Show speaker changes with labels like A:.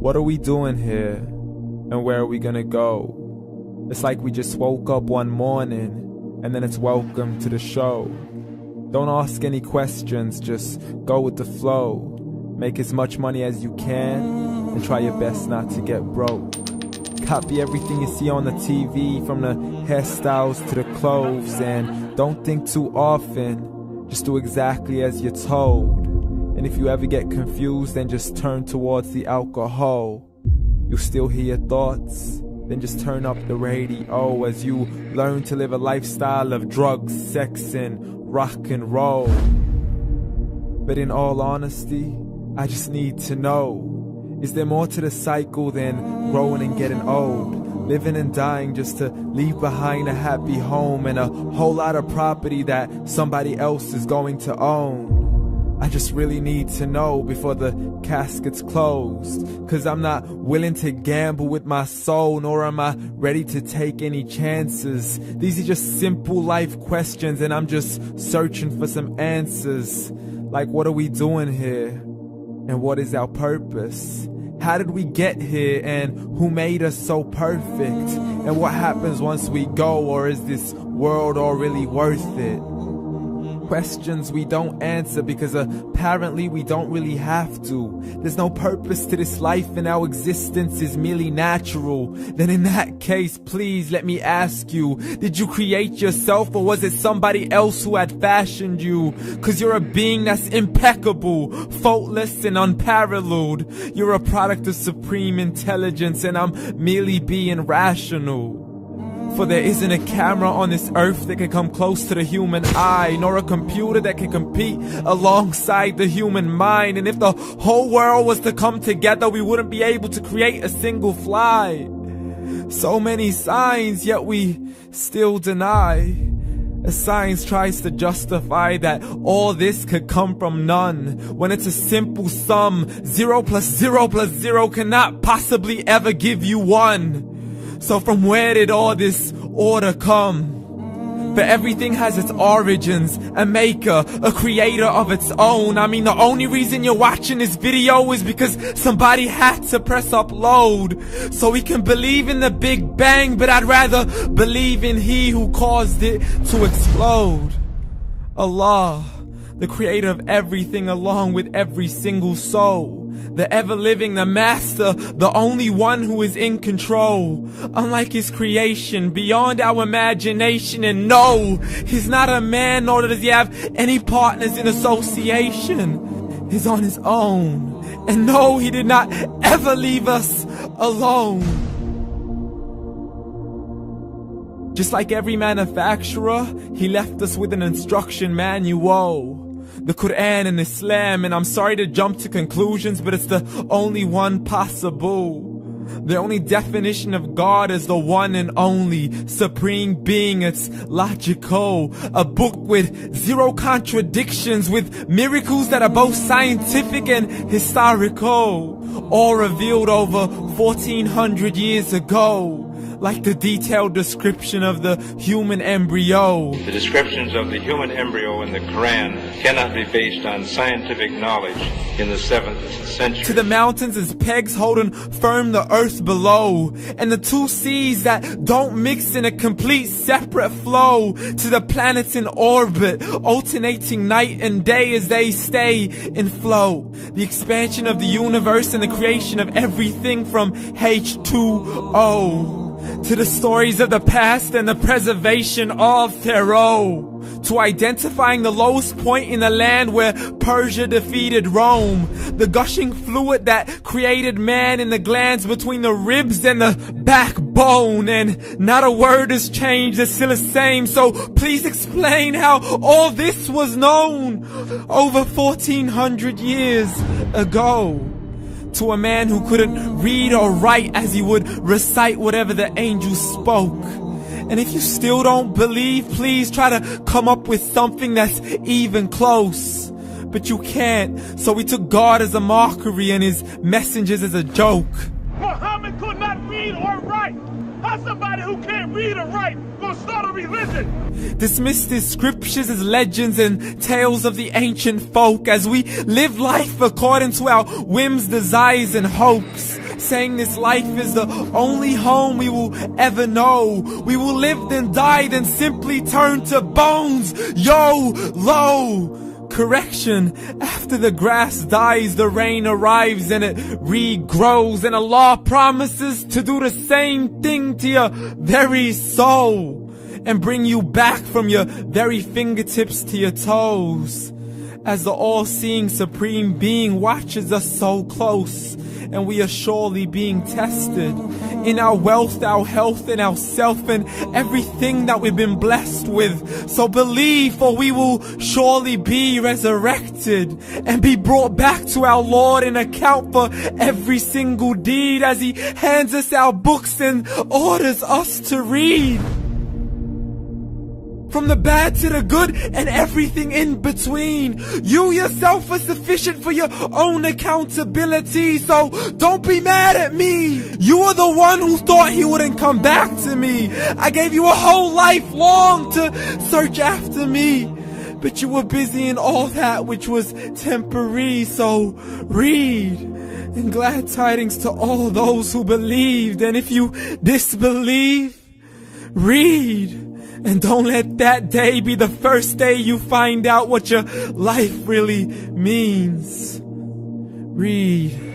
A: What are we doing here? And where are we gonna go? It's like we just woke up one morning and then it's welcome to the show. Don't ask any questions, just go with the flow. Make as much money as you can and try your best not to get broke. Copy everything you see on the TV, from the hairstyles to the clothes, and don't think too often, just do exactly as you're told. And if you ever get confused, then just turn towards the alcohol. You'll still hear your thoughts, then just turn up the radio as you learn to live a lifestyle of drugs, sex, and rock and roll. But in all honesty, I just need to know, is there more to the cycle than growing and getting old? Living and dying just to leave behind a happy home and a whole lot of property that somebody else is going to own. I just really need to know before the casket's closed, 'cause I'm not willing to gamble with my soul, nor am I ready to take any chances. These are just simple life questions and I'm just searching for some answers. Like, what are we doing here? And what is our purpose? How did we get here, and who made us so perfect? And what happens once we go, or is this world all really worth it? Questions we don't answer because apparently we don't really have to. There's no purpose to this life and our existence is merely natural. Then in that case, please let me ask you, did you create yourself, or was it somebody else who had fashioned you? 'Cause you're a being that's impeccable, faultless and unparalleled. You're a product of supreme intelligence and I'm merely being rational. For there isn't a camera on this earth that can come close to the human eye, nor a computer that can compete alongside the human mind. And if the whole world was to come together, we wouldn't be able to create a single fly. So many signs, yet we still deny. As science tries to justify that all this could come from none, when it's a simple sum. 0 plus 0 plus 0 cannot possibly ever give you 1. So from where did all this order come? But everything has its origins, a maker, a creator of its own. I mean, the only reason you're watching this video is because somebody had to press upload. So we can believe in the Big Bang, but I'd rather believe in He who caused it to explode. Allah, the creator of everything along with every single soul. The ever-living, the master, the only one who is in control. Unlike his creation, beyond our imagination. And no, he's not a man, nor does he have any partners in association. He's on his own. And no, he did not ever leave us alone. Just like every manufacturer, he left us with an instruction manual. The Quran and Islam, and I'm sorry to jump to conclusions, but it's the only one possible. The only definition of God is the one and only supreme being. It's logical, a book with 0 contradictions, with miracles that are both scientific and historical, all revealed over 1400 years ago. Like the detailed description of the human embryo.
B: The descriptions of the human embryo in the Quran cannot be based on scientific knowledge in the 7th century.
A: To the mountains as pegs holding firm the earth below, and the 2 seas that don't mix in a complete separate flow. To the planets in orbit, alternating night and day as they stay in flow. The expansion of the universe and the creation of everything from H2O. To the stories of the past and the preservation of Pharaoh. To identifying the lowest point in the land where Persia defeated Rome. The gushing fluid that created man in the glands between the ribs and the backbone. And not a word has changed, it's still the same. So please explain how all this was known over 1400 years ago. To a man who couldn't read or write, as he would recite whatever the angels spoke. And if you still don't believe, please try to come up with something that's even close. But you can't, so we took God as a mockery and his messengers as a joke.
C: Muhammad could not read or write. How's somebody who can't read or write gonna start a religion?
A: Dismiss his scriptures as legends and tales of the ancient folk, as we live life according to our whims, desires, and hopes. saying this life is the only home we will ever know. We will live then die, then simply turn to bones. YOLO! Correction, after the grass dies, the rain arrives and it regrows, and Allah promises to do the same thing to your very soul and bring you back from your very fingertips to your toes, as the all-seeing supreme being watches us so close, and we are surely being tested in our wealth, our health, and our self, and everything that we've been blessed with. So believe, for we will surely be resurrected and be brought back to our Lord and account for every single deed, as He hands us our books and orders us to read. From the bad to the good and everything in between. You yourself are sufficient for your own accountability, so don't be mad at me. You are the one who thought He wouldn't come back to me. I gave you a whole life long to search after me, but you were busy in all that which was temporary. So read, and glad tidings to all those who believed. And if you disbelieve, read. And don't let that day be the first day you find out what your life really means. Read.